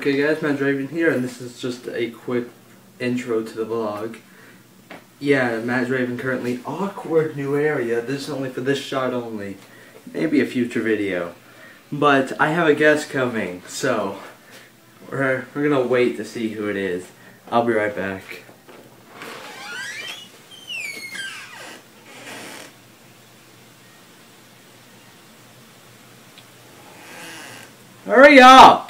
Okay guys, BlckLntrnDraven here, and this is just a quick intro to the vlog. Yeah, BlckLntrnDraven currently awkward new area. This is only for this shot only. Maybe a future video. But I have a guest coming, so we're gonna wait to see who it is. I'll be right back. Hurry up!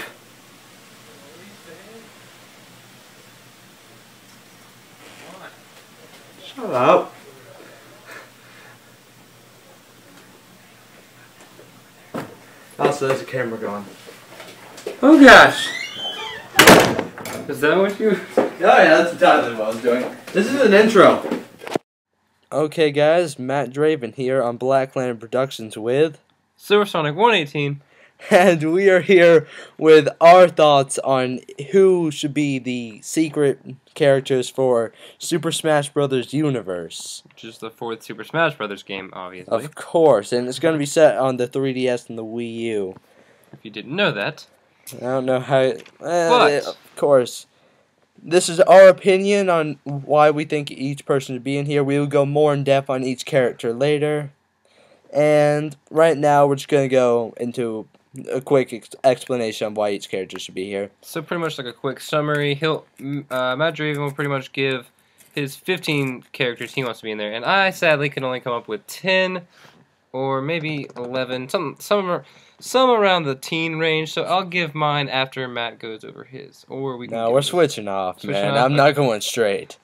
Shut up. Also, there's a camera going. Oh gosh! Is that what you... Oh yeah, that's entirely what I was doing. This is an intro. Okay guys, BlckLntrnDraven here on BlckLntrn Productions with... SilverSonic118. And we are here with our thoughts on who should be the secret characters for Super Smash Bros. Universe. Which is the fourth Super Smash Bros. Game, obviously. Of course, and it's going to be set on the 3DS and the Wii U. If you didn't know that. I don't know how... But... of course. This is our opinion on why we think each person should be in here. We will go more in depth on each character later. And right now, we're just going to go into a quick explanation on why each character should be here. So pretty much like a quick summary. BlckLntrnDraven will pretty much give his 15 characters he wants to be in there, and I sadly can only come up with 10 or maybe 11, some around the teen range. So I'll give mine after Matt goes over his, or we can. No, we're switching off, man. I'm not going straight.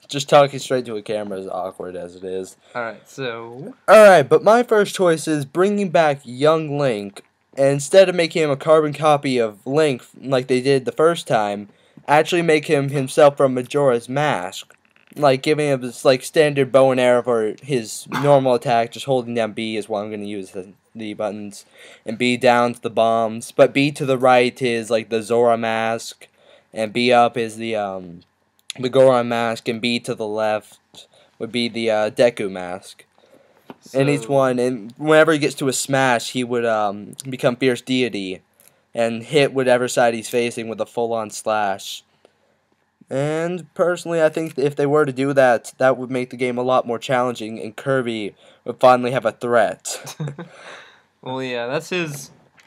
Just talking straight to a camera is awkward as it is. Alright, so... Alright, but my first choice is bringing back young Link. And instead of making him a carbon copy of Link like they did the first time, actually make him himself from Majora's Mask. Like, giving him this, like, standard bow and arrow for his normal attack. Just holding down B is what I'm going to use the buttons. And B down to the bombs. But B to the right is, like, the Zora Mask. And B up is the Goron Mask. And B to the left would be the Deku Mask. So, and each one, and whenever he gets to a smash, he would become Fierce Deity and hit whatever side he's facing with a full-on slash. And personally, I think if they were to do that, that would make the game a lot more challenging, and Kirby would finally have a threat. Well, yeah, that's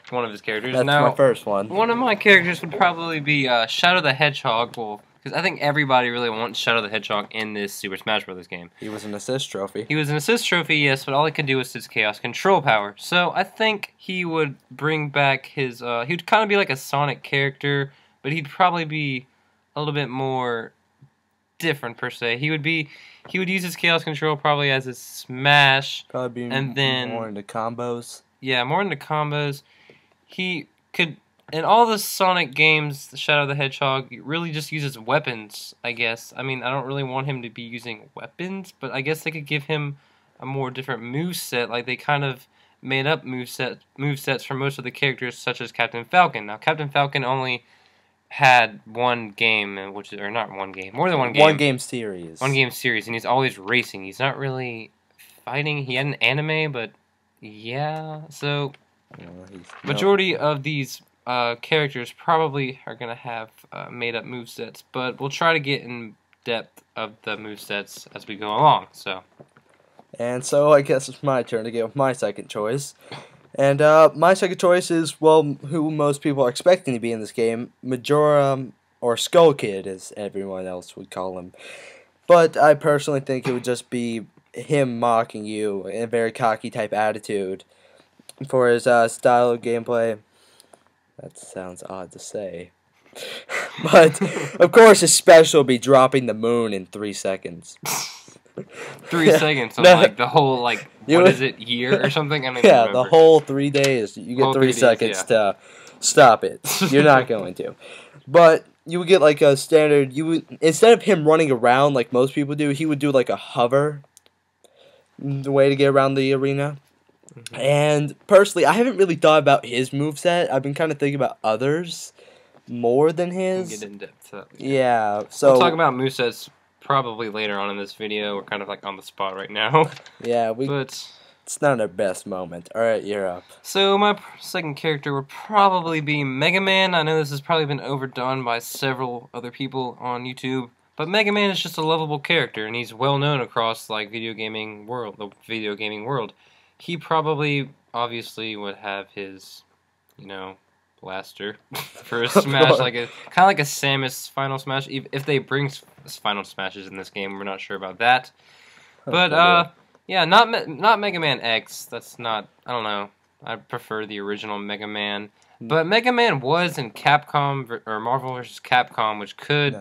one of his characters. That's now, my first one. One of my characters would probably be Shadow the Hedgehog. Well, because I think everybody really wants Shadow the Hedgehog in this Super Smash Bros. Game. He was an assist trophy. He was an assist trophy, yes, but all he could do was his Chaos Control power. So I think he would bring back his... he would kind of be like a Sonic character, but he'd probably be a little bit more different, per se. He would use his Chaos Control probably as a Smash. Probably be and then, more into combos. Yeah, more into combos. He could... In all the Sonic games, Shadow the Hedgehog really just uses weapons, I guess. I mean, I don't really want him to be using weapons, but I guess they could give him a more different moveset. Like, they kind of made up movesets for most of the characters, such as Captain Falcon. Now, Captain Falcon only had one game, or not one game, more than one game. One game series. One game series, and he's always racing. He's not really fighting. He had an anime, but yeah. So, majority of these... characters probably are going to have made-up movesets, but we'll try to get in depth of the movesets as we go along, so. And so I guess it's my turn to give my second choice. And my second choice is, well, who most people are expecting to be in this game, Majora, or Skull Kid, as everyone else would call him. But I personally think it would just be him mocking you in a very cocky type attitude for his style of gameplay. That sounds odd to say. But, of course, his special will be dropping the moon in 3 seconds. 3 seconds? So, no. Like, the whole, like, what is it, year or something? I don't yeah, remember. The whole 3 days. You get 3 seconds to stop it. You're not going to. But you would get, like, a standard... instead of him running around like most people do, he would do, like, a hover. The way to get around the arena. And personally, I haven't really thought about his moveset. I've been kind of thinking about others more than his. Get in depth to that. Yeah, so we'll talk about movesets probably later on in this video. We're kind of like on the spot right now. Yeah, but it's not our best moment. Alright, you're up. So my second character would probably be Mega Man. I know this has probably been overdone by several other people on YouTube, but Mega Man is just a lovable character, and he's well known across like the video gaming world. He probably, obviously, would have his, blaster for a smash, like kind of like a Samus Final Smash. If they bring Final Smashes in this game, we're not sure about that. But yeah, not Mega Man X. That's not. I don't know. I prefer the original Mega Man. But Mega Man was in Capcom or Marvel vs. Capcom, which could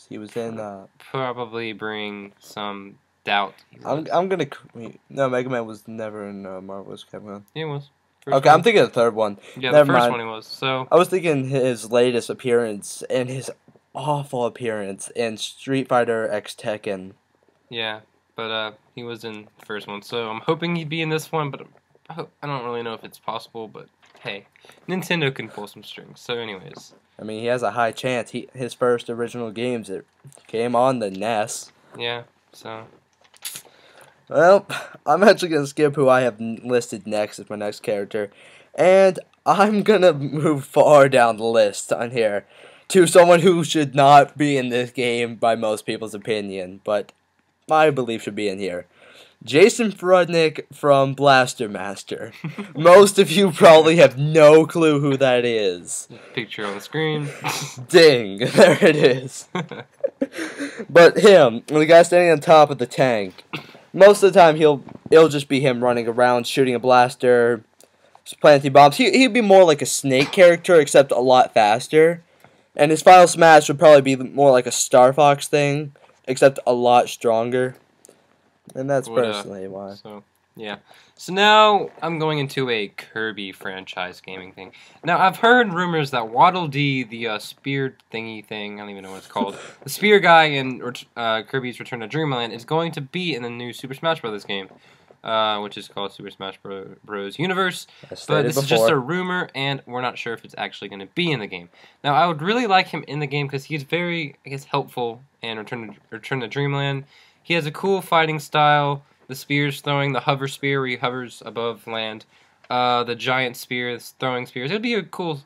he was in probably bring some doubt. I'm gonna no, Mega Man was never in Marvel vs. Capcom. He was. Okay, I'm thinking of the third one. Yeah, Never the first mind. one he was. So I was thinking his latest appearance and his awful appearance in Street Fighter X Tekken. Yeah, but he was in the first one, so I'm hoping he'd be in this one, but I don't really know if it's possible, but hey, Nintendo can pull some strings. So anyways. I mean, he has a high chance. His first original games, it came on the NES. Yeah, so. Well, I'm actually going to skip who I have listed next as my next character, and I'm going to move far down the list on here to someone who should not be in this game by most people's opinion, but I believe should be in here. Jason Frudnick from Blaster Master. Most of you probably have no clue who that is. Picture on the screen. Ding, there it is. But him, the guy standing on top of the tank, most of the time it'll just be him running around, shooting a blaster, planting bombs. He'd be more like a Snake character, except a lot faster. And his final smash would probably be more like a Star Fox thing, except a lot stronger. And that's personally why. So, yeah. So now I'm going into a Kirby franchise gaming thing. Now, I've heard rumors that Waddle Dee, the spear thingy thing, I don't even know what it's called, the spear guy in Kirby's Return to Dreamland is going to be in the new Super Smash Bros. Game, which is called Super Smash Bros. Universe. But this is just a rumor, and we're not sure if it's actually going to be in the game. Now, I would really like him in the game because he's very, I guess, helpful in Return to Dreamland. He has a cool fighting style. The spears throwing, the hover spear where he hovers above land. The giant spear, throwing spears. It would be a cool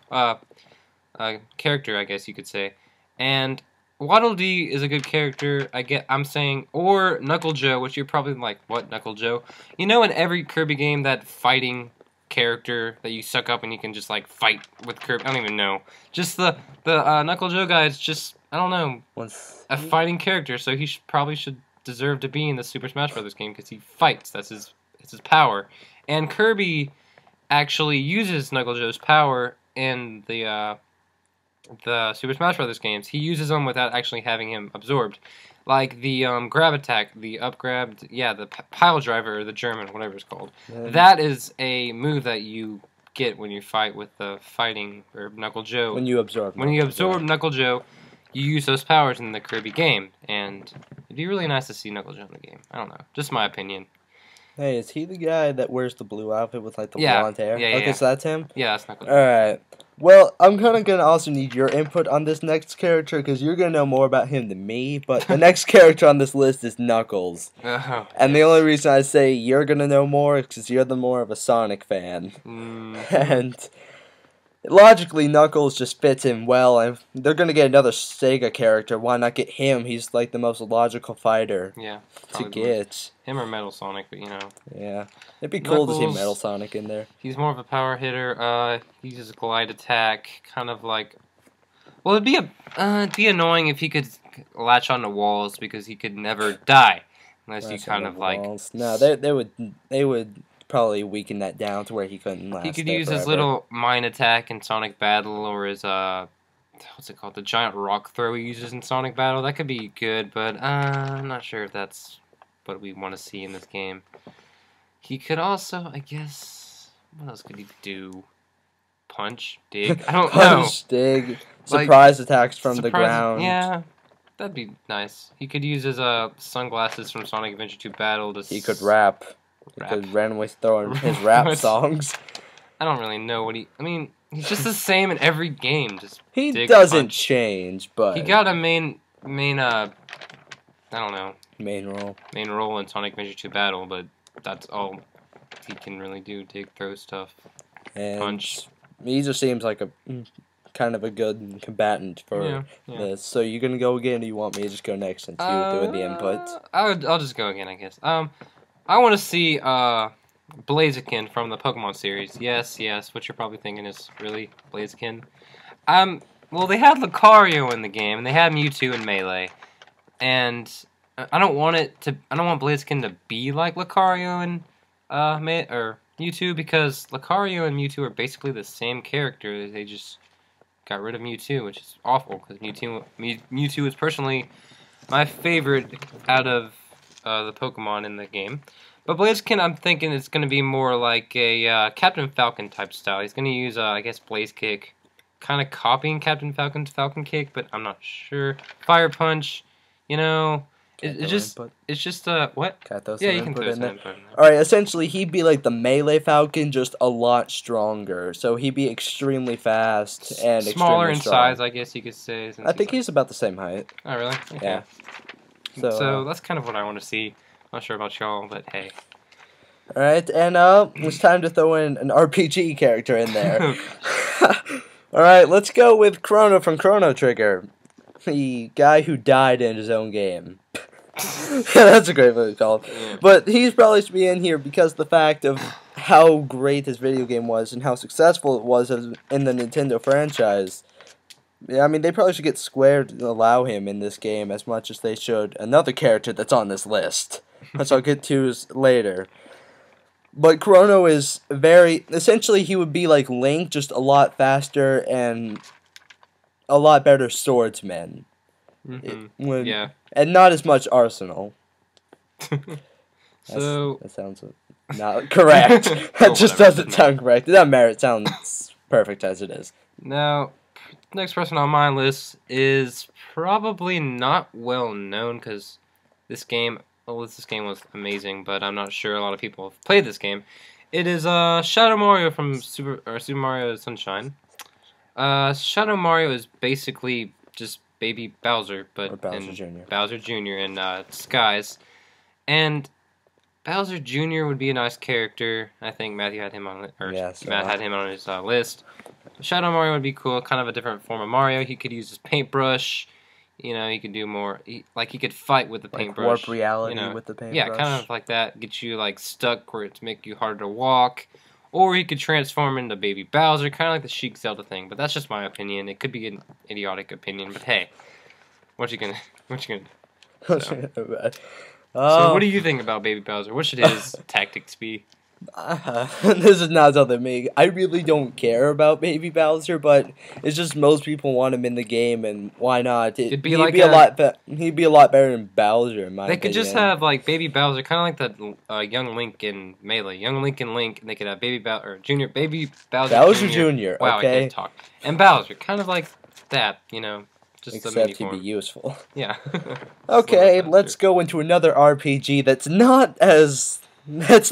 character, I guess you could say. And Waddle Dee is a good character, I'm saying. Or Knuckle Joe, which you're probably like, what, Knuckle Joe? You know in every Kirby game, that fighting character that you suck up and you can just like fight with Kirby. I don't even know. Just the Knuckle Joe guy is just, I don't know, a fighting character. So he probably should deserve to be in the Super Smash Bros. Game because he fights. That's his power. And Kirby actually uses Knuckle Joe's power in the Super Smash Bros. Games. He uses them without actually having him absorbed. Like the grab attack, the up grab, the pile driver, or the German, whatever it's called. Yeah. That is a move that you get when you fight with the fighting, or Knuckle Joe. When you absorb Knuckle Joe, you use those powers in the Kirby game, and it'd be really nice to see Knuckle Joe in the game. I don't know, just my opinion. Hey, is he the guy that wears the blue outfit with like the blonde hair? Yeah, okay, so that's him? Yeah, that's Knuckle Joe. Alright. Well, I'm kind of going to also need your input on this next character, because you're going to know more about him than me, but the next character on this list is Knuckles. And the only reason I say you're going to know more is because you're the more of a Sonic fan. And logically, Knuckles just fits in well, and they're going to get another Sega character. Why not get him? He's like the most logical fighter to get. Him or Metal Sonic, but you know. Yeah. It'd be cool to see Metal Sonic in there. He's more of a power hitter. He uses glide attack, kind of like. Well, it'd be annoying if he could latch onto walls because he could never die unless you kind of like. No, they would probably weaken that down to where he couldn't last. He could use his little mine attack in Sonic Battle, or his what's it called? The giant rock throw he uses in Sonic Battle. That could be good, but I'm not sure if that's what we want to see in this game. He could also, I guess, what else could he do? Punch, dig? I don't know. Punch, dig, surprise attacks from the ground. Yeah, that'd be nice. He could use his sunglasses from Sonic Adventure 2 Battle to. He could rap. He could randomly throw in his rap songs. I don't really know what I mean, he's just the same in every game. He doesn't change, but he got a main I don't know. Main role in Sonic Adventure 2 Battle, but that's all he can really do. Dig, throw stuff, And punch. he just seems like a kind of a good combatant for this. So you gonna go again, or you want me to just go next since you were doing the inputs? I'll just go again, I guess. I want to see Blaziken from the Pokemon series. Yes, what you're probably thinking is, really, Blaziken? Well, they had Lucario in the game, and they had Mewtwo in Melee, and I don't want Blaziken to be like Lucario and Mewtwo, because Lucario and Mewtwo are basically the same character. They just got rid of Mewtwo, which is awful, because Mewtwo is personally my favorite out of the Pokemon in the game. But Blaziken, I'm thinking it's going to be more like a Captain Falcon type style. He's going to use, I guess, Blaze Kick, kind of copying Captain Falcon's Falcon Kick, but I'm not sure. Fire Punch, you know, it's just what? Yeah, you can throw some input. Alright, essentially, he'd be like the Melee Falcon, just a lot stronger. So he'd be extremely fast and smaller in strong. size, I guess you could say. I think he's about the same height. Oh, really? Okay. Yeah. So that's kind of what I want to see. Not sure about y'all, but hey. Alright, and it's time to throw in an RPG character in there. Alright, let's go with Chrono from Chrono Trigger. The guy who died in his own game. Yeah, that's a great movie called. Yeah. But he's probably to be in here because the fact of how great his video game was and how successful it was in the Nintendo franchise. Yeah, I mean, they probably should get Square to allow him in this game as much as they should another character that's on this list. Which I'll get to later. But Chrono is essentially he would be like Link, just a lot faster and a lot better swordsman. Yeah. And not as much arsenal. So that sounds not correct. That just doesn't sound correct. It doesn't matter. It sounds perfect as it is. Now, next person on my list is probably not well known because this game was amazing, but I'm not sure a lot of people have played this game. It is Shadow Mario from Super Mario Sunshine. Shadow Mario is basically just baby Bowser, but Bowser Jr. in disguise. And Bowser Jr. would be a nice character. I think Matthew had him on Matt had him on his list. Shadow Mario would be cool, kind of a different form of Mario. He could use his paintbrush. You know, he could do more. He could fight with the paintbrush. Warp reality with the paintbrush. Yeah, kind of like that. Get you like stuck where it's make you harder to walk. Or he could transform into Baby Bowser, kind of like the Sheik Zelda thing. But that's just my opinion. It could be an idiotic opinion, but hey, what you gonna do? So what do you think about Baby Bowser? What should his tactics be? This is not something I really don't care about Baby Bowser, but it's just most people want him in the game, and why not? He'd be a lot better than Bowser, in my opinion. They could just have like Baby Bowser, kind of like the young Link in Melee, young Link and Link, and they could have Baby Bowser Baby Bowser Jr. Wow, okay. I can't talk. And Bowser, kind of like that, just except he'd be useful. Yeah. Okay, let's go into another RPG that's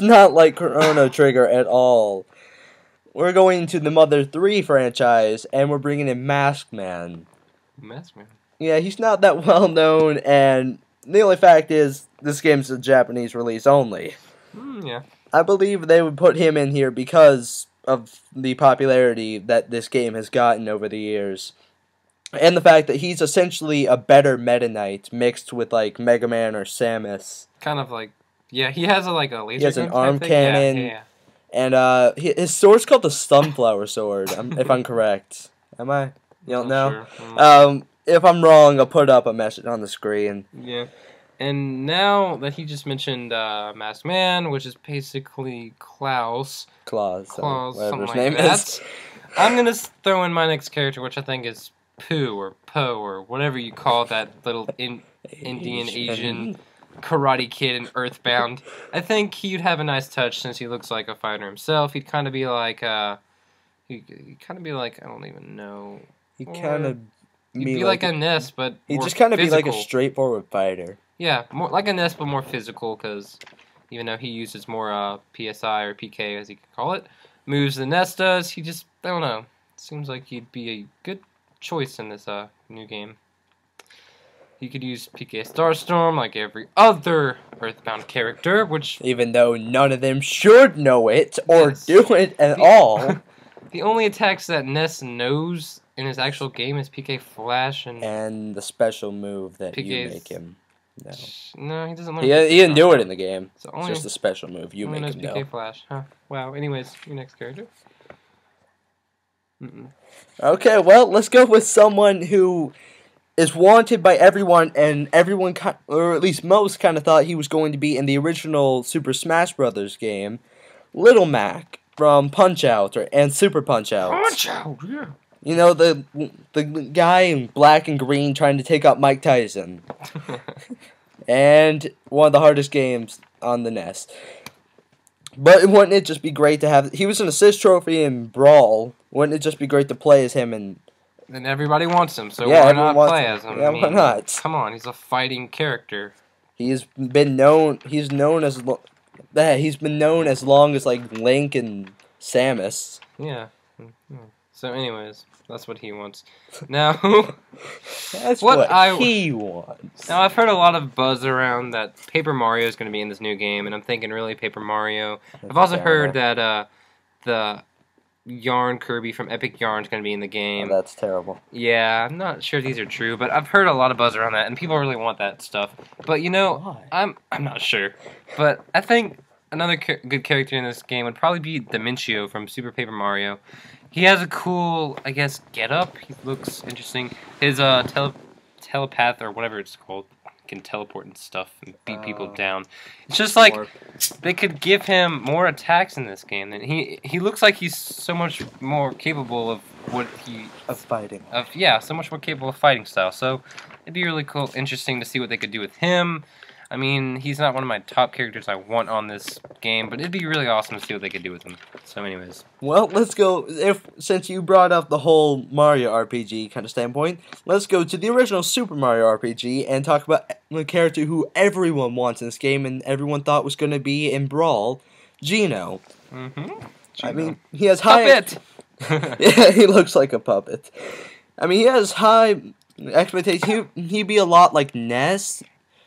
not like Chrono Trigger at all. We're going to the Mother 3 franchise, and we're bringing in Masked Man. Masked Man? Yeah, he's not that well known, and the only fact is, this game's a Japanese release only. Yeah. I believe they would put him in here because of the popularity that this game has gotten over the years. And the fact that he's essentially a better Meta Knight mixed with, like, Mega Man or Samus. Kind of like... Yeah, he has a laser. He has an arm cannon, and his sword's called the Sunflower Sword. If I'm correct, am I? You don't know? Sure. If I'm wrong, I'll put up a message on the screen. Yeah, and now that he just mentioned Masked Man, which is basically Klaus, whatever his like name that. is. I'm gonna throw in my next character, which I think is Pooh or Poe or whatever you call that little Indian Asian karate kid in Earthbound. I think he'd have a nice touch since he looks like a fighter himself. He'd kind of be like I don't even know. He'd be like a Ness, but he'd more just kind of be like a physical. Straightforward fighter. Yeah, more like a Ness, but more physical, because even though he uses more PSI or PK, as you could call it, moves than Ness does, I don't know. Seems like he'd be a good choice in this new game. He could use PK Starstorm like every other Earthbound character, which... Even though none of them should know it or Yes. do it at all. The only attacks that Ness knows in his actual game is PK Flash and the special move that you PK's make him know. No, he doesn't learn. He didn't do it in the game. So It's just a special move you make him PK know. Flash. Huh. Wow. Anyways, your next character. Okay, well, let's go with someone who is wanted by everyone, and everyone, or at least most, kind of thought he was going to be in the original Super Smash Bros. Game, Little Mac from Punch-Out! And Super Punch-Out! Punch-Out! Yeah. You know, the guy in black and green trying to take out Mike Tyson. And one of the hardest games on the NES. But wouldn't it just be great to have... He was an assist trophy in Brawl. Wouldn't it just be great to play as him and... Then everybody wants him, so yeah, why not play as him? Yeah, why not? Come on, he's a fighting character. He's been known... He's known as... He's been known as long as, like, Link and Samus. Yeah. So anyways, that's what he wants. Now... That's what he wants. Now, I've heard a lot of buzz around that Paper Mario is going to be in this new game, and I'm thinking, really, Paper Mario? I've also heard that the Yarn Kirby from Epic Yarn is going to be in the game. Oh, that's terrible. Yeah, I'm not sure these are true, but I've heard a lot of buzz around that, and people really want that stuff. But, you know, why? I'm not sure. But I think another good character in this game would probably be Dimentio from Super Paper Mario. He has a cool, I guess, getup. He looks interesting. His telepath, or whatever it's called, can teleport and stuff and beat people down. It's just like they could give him more attacks in this game. And he looks like he's so much more capable of what he... Of fighting. Yeah, so much more capable of fighting style. So it'd be really cool, interesting to see what they could do with him. I mean, he's not one of my top characters I want on this game, but it'd be really awesome to see what they could do with him. So anyways. Well, let's go, since you brought up the whole Mario RPG kind of standpoint, let's go to the original Super Mario RPG and talk about the character who everyone wants in this game and everyone thought was going to be in Brawl, Geno. I mean, he has high... Puppet! Yeah, he looks like a puppet. I mean, he has high expectations. He'd be a lot like Ness,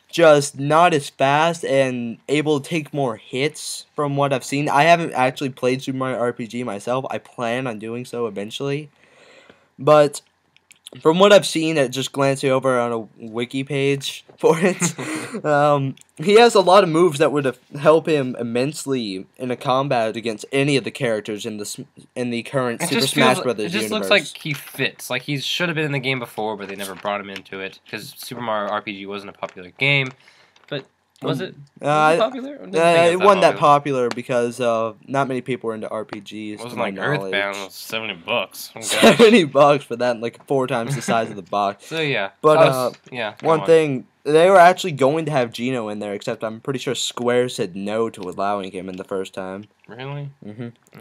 just not as fast and able to take more hits from what I've seen. I haven't actually played Super Mario RPG myself. I plan on doing so eventually. But from what I've seen, just glancing over on a wiki page for it, he has a lot of moves that would help him immensely in a combat against any of the characters in the current Super Smash Bros. universe. It just looks like he fits. Like he should have been in the game before, but they never brought him into it because Super Mario RPG wasn't a popular game. But was it popular? It wasn't that popular because not many people were into RPGs. It wasn't like Earthbound. It was $70. Oh, $70 for that, and like 4 times the size of the box. So yeah, but yeah. One thing, they were actually going to have Geno in there, except I'm pretty sure Square said no to allowing him in the first time. Really?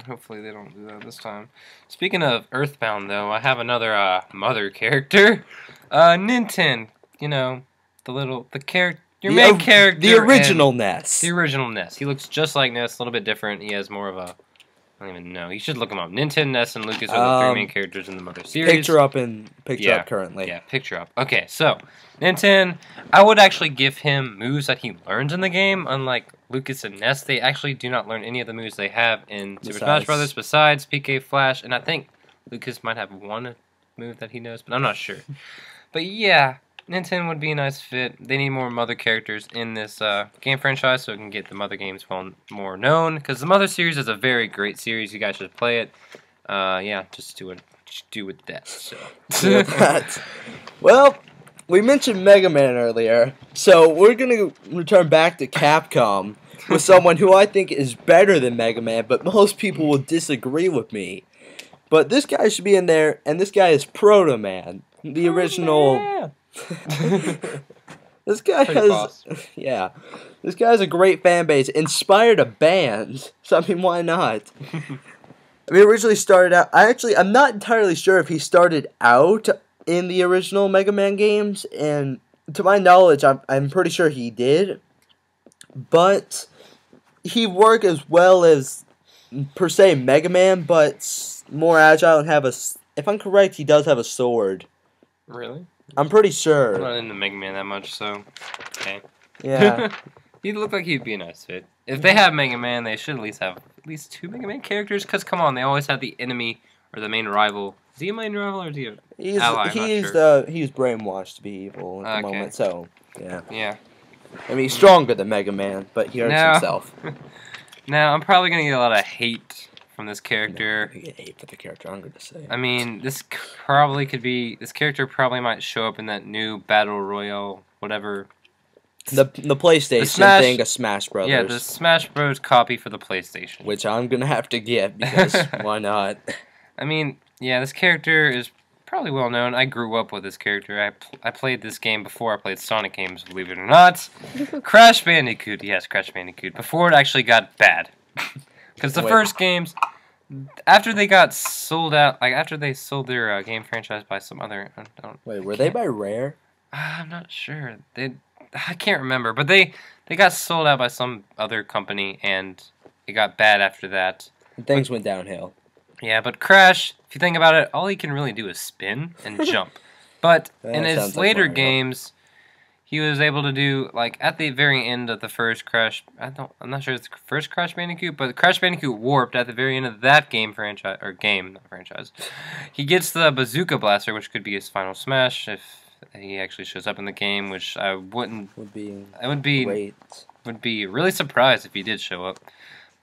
Hopefully they don't do that this time. Speaking of Earthbound, though, I have another mother character, Ninten. You know, the character. Your main character. The original Ness. The original Ness. He looks just like Ness, a little bit different. He has more of a... I don't even know. You should look him up. Ninten, Ness, and Lucas are the 3 main characters in the Mother series. Picture up currently. Yeah, picture up. Okay, so, Ninten, I would actually give him moves that he learns in the game. Unlike Lucas and Ness, they actually do not learn any of the moves they have in Super Smash Bros. Besides PK Flash, and I think Lucas might have one move that he knows, but I'm not sure. But yeah... Ninten would be a nice fit. They need more Mother characters in this game franchise so it can get the Mother games more known. Because the Mother series is a very great series. You guys should play it. Yeah, just do with that. So. Well, we mentioned Mega Man earlier, so we're going to return back to Capcom with someone who I think is better than Mega Man, but most people will disagree with me. But this guy should be in there, and this guy is Proto Man, the original... This guy this guy has a great fan base, inspired a band, so I mean, why not? I mean, originally started out, I'm not entirely sure if he started out in the original Mega Man games, and to my knowledge, I'm pretty sure he did, but he worked as well as, per se, Mega Man, but more agile and if I'm correct, he does have a sword. Really? I'm pretty I'm sure. not into Mega Man that much, so okay. Yeah. He'd look like he'd be a nice fit. If they have Mega Man, they should at least have at least 2 Mega Man characters. Cause come on, they always have the enemy or the main rival. Is he a main rival or is he a ally? I'm not sure. He's brainwashed to be evil at the Okay. moment. So yeah. Yeah. I mean, he's stronger than Mega Man, but he hurts himself. Now I'm probably gonna get a lot of hate from this character. No, I get hate for the character. I'm gonna say. I mean, this character probably might show up in that new Battle Royale, whatever. The PlayStation thing, a Smash Brothers. Yeah, the Smash Bros. Copy for the PlayStation. Which I'm gonna have to get because why not? I mean, yeah, this character is probably well known. I grew up with this character. I played this game before I played Sonic games, believe it or not. Crash Bandicoot, yes, Crash Bandicoot. Before it actually got bad. Because the first games, after they got sold out, like after they sold their game franchise by some other, Wait, were they by Rare? I'm not sure. I can't remember, but they got sold out by some other company, and it got bad after that. And things went downhill. Yeah, but Crash, if you think about it, all he can really do is spin and jump. But in his later games, he was able to do, like, at the very end of the first Crash, I'm not sure it's the first Crash Bandicoot, but Crash Bandicoot Warped at the very end of that not franchise. He gets the Bazooka Blaster, which could be his final smash if he actually shows up in the game, which I would be really surprised if he did show up.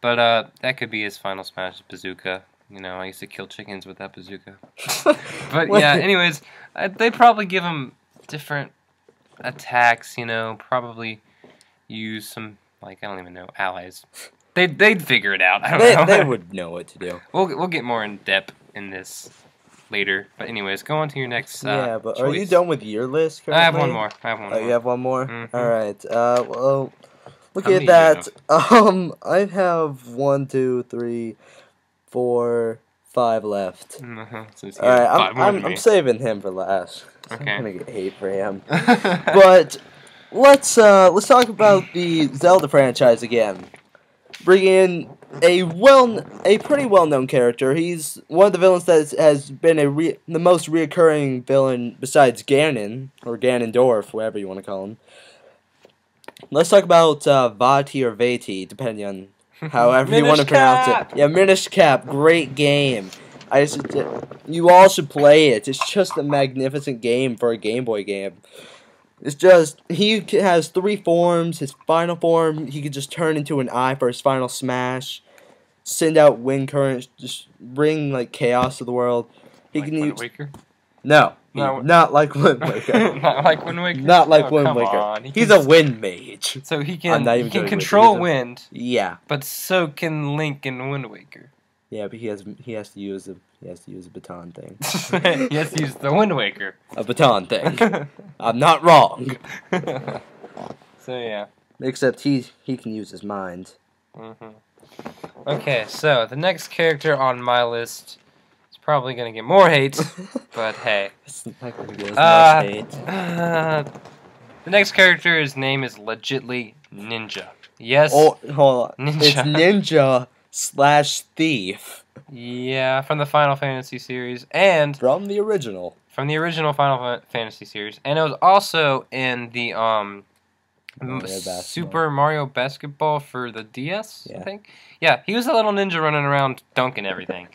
But that could be his final smash, Bazooka. You know, I used to kill chickens with that bazooka. But yeah, anyways, they probably give him different attacks, you know, probably use some, like, I don't even know, allies. They'd figure it out. I don't know. They would know what to do. We'll get more in depth in this later. But anyways, go on to your next yeah, but choice. Are you done with your list currently? I have one more. Oh, you have one more? Mm-hmm. Alright, well, look at that. I have 1, 2, 3, 4, 5 left. Mm-hmm. Alright, I'm saving him for last. Okay. I'm gonna get hate for him. But let's talk about the Zelda franchise again. Bring in a pretty well-known character. He's one of the villains that has been the most reoccurring villain besides Ganon, or Ganondorf, whatever you want to call him. Let's talk about Vati or Vati, depending on however you want to pronounce it. Yeah, Minish Cap, great game. You all should play it. It's just a magnificent game for a Game Boy game. It's just, he has 3 forms. His final form, he could just turn into an eye for his final smash. Send out wind currents, just bring, like, chaos to the world. He can use... Wind Waker? No, not like Wind Waker. Not like Wind Waker? Not like Wind Waker. He's a wind mage. So he can control wind. Yeah. But so can Link in Wind Waker. Yeah, but he has to use a baton thing. He has to use the Wind Waker. A baton thing. I'm not wrong. So yeah. Except he can use his mind. Okay, so the next character on my list is probably gonna get more hate, but hey. It's not gonna get as much hate. The next character's name is legitly Ninja. Yes. Oh, hold on. Ninja. It's Ninja/Thief. Yeah, from the Final Fantasy series and from the original Final Fantasy series, and it was also in the Super Mario Basketball for the DS, I think. Yeah, he was a little ninja running around dunking everything.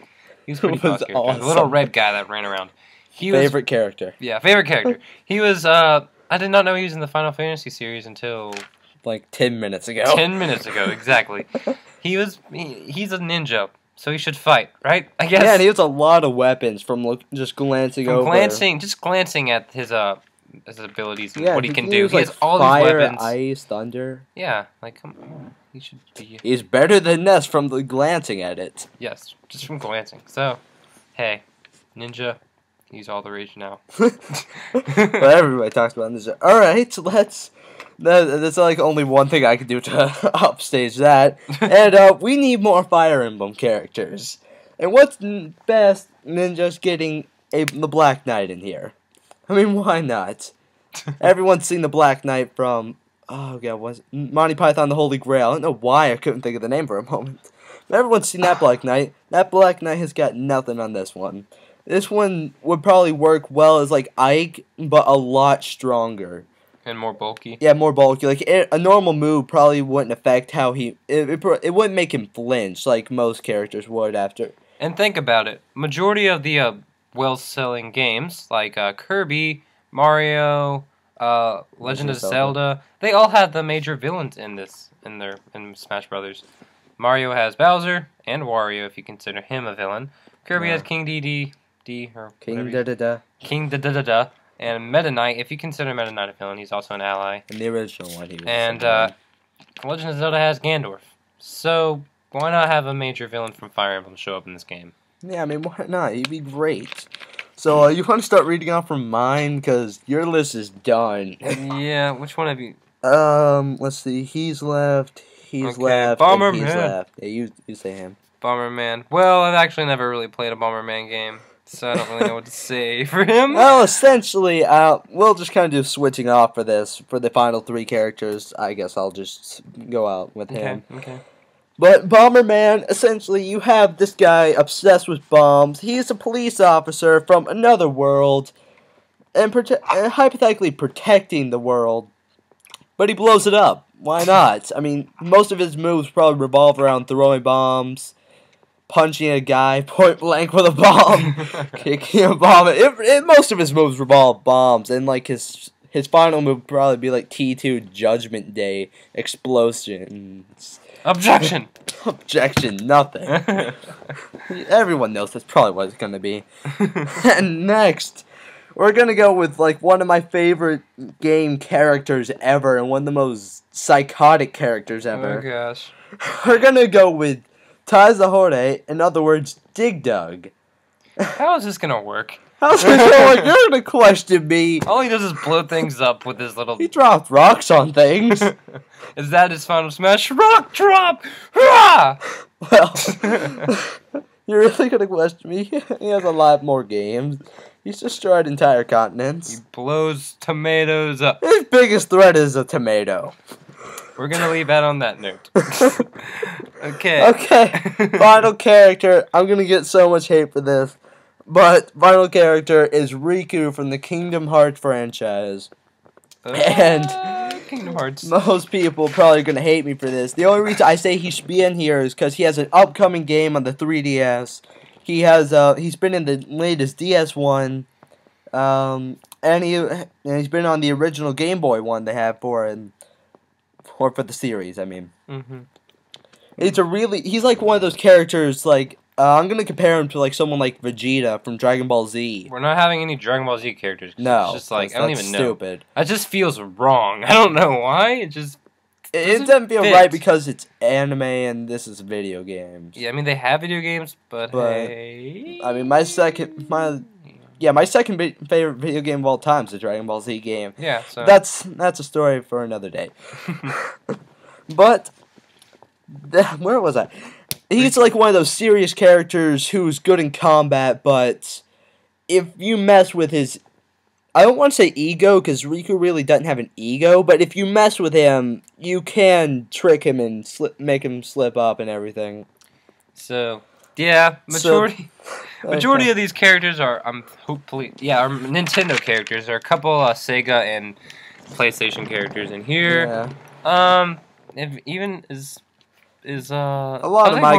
He was pretty cool. Awesome. The little red guy that ran around. Favorite character. Yeah, favorite character. He was. I did not know he was in the Final Fantasy series until like 10 minutes ago. 10 minutes ago, exactly. He's a ninja. So he should fight, right? I guess. Yeah, and he has a lot of weapons from just glancing over. Just glancing at his abilities and what he can do. Use, he has all fire, these weapons. Ice, thunder. Yeah, like come on. He should be. He's better than Ness from the glancing at it. Yes, just from glancing. So, hey, Ninja, he's all the rage now. But everybody talks about Ninja. All right, that's like only one thing I can do to upstage that. And we need more Fire Emblem characters. And what's best than just getting the Black Knight in here? I mean, why not? Everyone's seen the Black Knight from, oh god, was Monty Python the Holy Grail. I don't know why I couldn't think of the name for a moment. But everyone's seen that Black Knight. That Black Knight has got nothing on this one. This one would probably work well as like Ike, but a lot stronger. And more bulky. Yeah, more bulky. Like a normal move probably wouldn't affect how it wouldn't make him flinch like most characters would after. And think about it. Majority of the well-selling games like Kirby, Mario, Legend of Zelda, they all have the major villains in Smash Brothers. Mario has Bowser and Wario, if you consider him a villain. Kirby has King Dedede, or King Dedede. King Dedede, and Meta Knight, if you consider Meta Knight a villain, he's also an ally. In the original one, he was. And Legend of Zelda has Ganondorf. So why not have a major villain from Fire Emblem show up in this game? Yeah, I mean, why not? He'd be great. So you want to start reading off from mine because your list is done. Yeah, which one have you? Let's see. He's left. He's left. Bomberman. He's left. Yeah, you say him. Bomberman. Well, I've actually never really played a Bomberman game, so I don't really know what to say for him. Well, essentially, we'll just kind of do switching off for this. For the final 3 characters, I guess I'll just go out with him. Okay. But Bomberman, essentially, you have this guy obsessed with bombs. He's a police officer from another world, and hypothetically protecting the world. But he blows it up. Why not? I mean, most of his moves probably revolve around throwing bombs, punching a guy point blank with a bomb, kicking a bomb. Most of his moves revolve bombs, and like his final move would probably be like T2 Judgment Day explosions. Objection. Objection. Nothing. Everyone knows that's probably what it's gonna be. And next, we're gonna go with like one of my favorite game characters ever, and one of the most psychotic characters ever. Oh gosh. We're gonna go with Tazahore, in other words, Dig Dug. How is this gonna work? How's this going? You're gonna question me. All he does is blow things up with his little... He dropped rocks on things. Is that his final smash? Rock drop! Hurrah! Well, you're really gonna question me? He has a lot more games. He's destroyed entire continents. He blows tomatoes up. His biggest threat is a tomato. We're gonna leave that on that note. Okay. Okay. Final character. I'm gonna get so much hate for this. But final character is Riku from the Kingdom Hearts franchise. And Kingdom Hearts. Most people probably gonna hate me for this. The only reason I say he should be in here is because he has an upcoming game on the 3DS. He has he's been in the latest DS one, and he's been on the original Game Boy one they have for the series. I mean, he's like one of those characters like. I'm gonna compare him to like someone like Vegeta from Dragon Ball Z. We're not having any Dragon Ball Z characters. No, it's just like I don't even know. Stupid. That just feels wrong. I don't know why. It doesn't feel right because it's anime and this is video games. Yeah, I mean they have video games, but hey. I mean my second favorite video game of all time is the Dragon Ball Z game. Yeah, so that's a story for another day. But where was I? He's like one of those serious characters who's good in combat, but if you mess with his... I don't want to say ego, because Riku really doesn't have an ego, but if you mess with him, you can trick him and make him slip up and everything. So, yeah, majority of these characters are, are Nintendo characters. There are a couple Sega and PlayStation characters in here. Yeah. A lot of my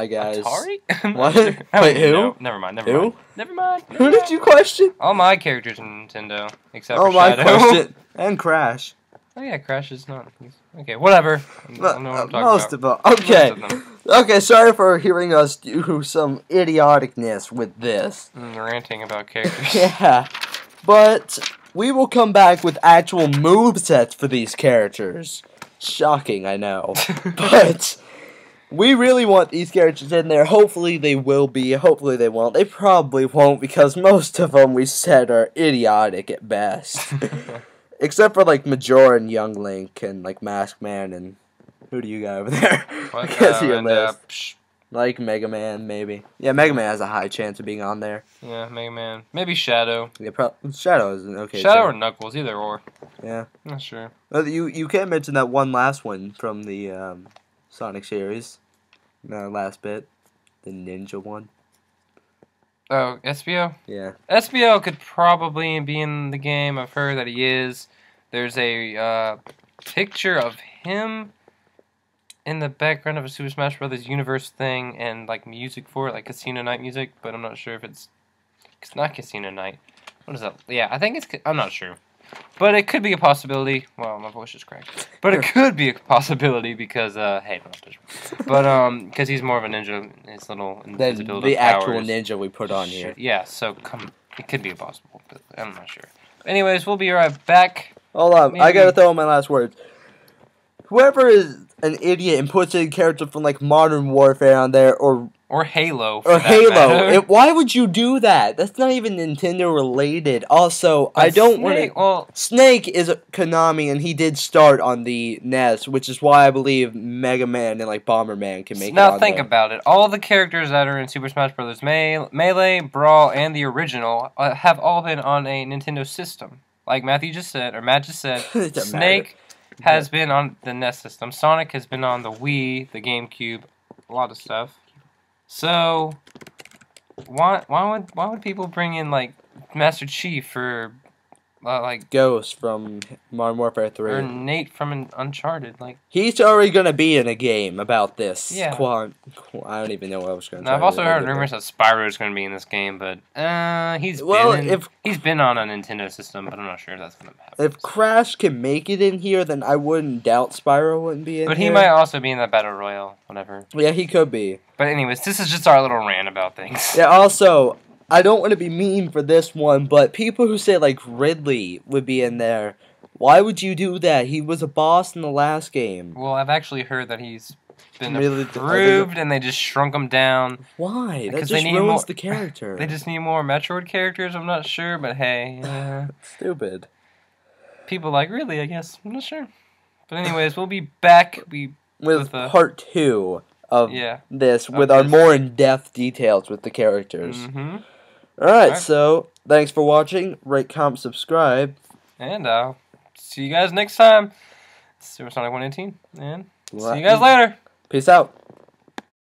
guys. Atari? What? Wait, who? No, never mind. Who did you question? All my characters in Nintendo, except for Shadow. question. And Crash. Oh yeah, Crash is not... Okay, whatever. I know what I'm talking Most about. of them. Okay. Most of them. Okay, sorry for hearing us do some idioticness with this. Ranting about characters. Yeah. But we will come back with actual movesets for these characters. Shocking, I know. But we really want these characters in there. Hopefully they will be. Hopefully they won't. They probably won't because most of them we said are idiotic at best. Except for like Majora and Young Link and like Mask Man and who do you got over there? What? I guess your list. Like Mega Man, maybe. Yeah, Mega Man has a high chance of being on there. Yeah, Mega Man. Maybe Shadow. Yeah, Shadow is okay. Shadow or Knuckles, either or. Yeah. Not sure. You can't mention that one last one from the Sonic series. The last bit. The ninja one. Oh, SBO? Yeah. SBO could probably be in the game. I've heard that he is. There's a picture of him in the background of a Super Smash Brothers universe thing and like music for it, like Casino Night music, but I'm not sure if it's not Casino Night. What is that? Yeah, I think I'm not sure. But it could be a possibility. Well, my voice is cracked. But it could be a possibility because, hey, don't touch me. But, because he's more of a ninja, his little invisibility The actual powers. ninja we put on here. Yeah, so it could be possible, but I'm not sure. Anyways, we'll be right back. Hold on, Maybe. I gotta throw in my last words. Whoever is an idiot and puts in characters from like Modern Warfare on there, or Halo, why would you do that? That's not even Nintendo related. Also, but I don't want to. Snake is Konami, and he did start on the NES, which is why I believe Mega Man and like Bomberman can make it. Now think about it. All the characters that are in Super Smash Bros. Melee, Brawl, and the original have all been on a Nintendo system. Like Matt just said, Snake has been on the NES system. Sonic has been on the Wii, the GameCube, a lot of stuff. So why would people bring in like Master Chief for like Ghost from Modern Warfare 3 or Nate from Uncharted? Like he's already gonna be in a game about this. Yeah. I don't even know what I was gonna. Now, I've also heard rumors that Spyro is gonna be in this game, but he's been on a Nintendo system, but I'm not sure if that's gonna happen. If Crash can make it in here, then I wouldn't doubt Spyro wouldn't be in. But he might also be in that Battle Royale, whatever. Yeah, he could be. But anyways, this is just our little rant about things. Yeah. Also, I don't want to be mean for this one, but people who say like Ridley would be in there, why would you do that? He was a boss in the last game. Well, I've actually heard that he's been approved and they just shrunk him down. Why? That just ruins the character. They just need more Metroid characters, I'm not sure, but hey. Stupid. People like Ridley, I guess. I'm not sure. But anyways, we'll be back with part 2 of this, with our more in-depth details with the characters. Mm-hmm. Alright, so thanks for watching. Rate, comment, subscribe. And I'll see you guys next time. SilverSonic118, and see you guys later. Peace out.